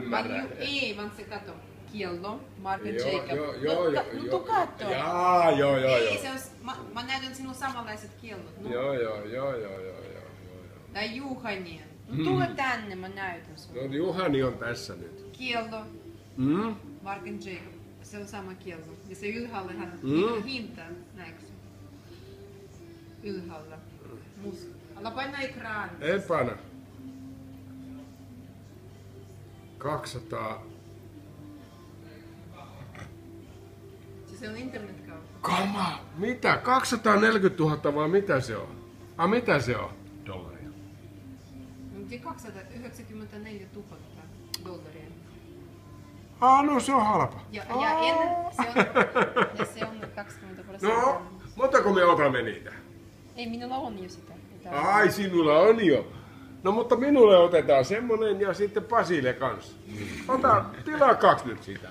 ymmärrä. Ei, vaan se kato. Kiello, Mark and Joo, Jacob. joo. No katso. Joo. Ei, se on, mä näytän sinulle samanlaiset kiellot. No. Joo. Tai Juhani. No tule tänne, mä näytän sulle. No Juhani on tässä nyt. Kiello, Mark and Jacob. Se on sama kiello. Ja se ylhäällähän hinta, näetkö? Ylhäällä. Älä paina ekraan. En paina. 200. Se on internetkauppa. Kama! Mitä? 240 000 vai mitä se on? Mitä se on? Dollaria. Mutta 294 000 dollaria. No se on halpa. Ja se on 20%. No, montako me otamme niitä? Ei, minulla on jo sitä. Ai, sinulla on jo. No mutta minulle otetaan semmonen ja sitten Pasille kanssa. Tilaa 2 nyt sitä.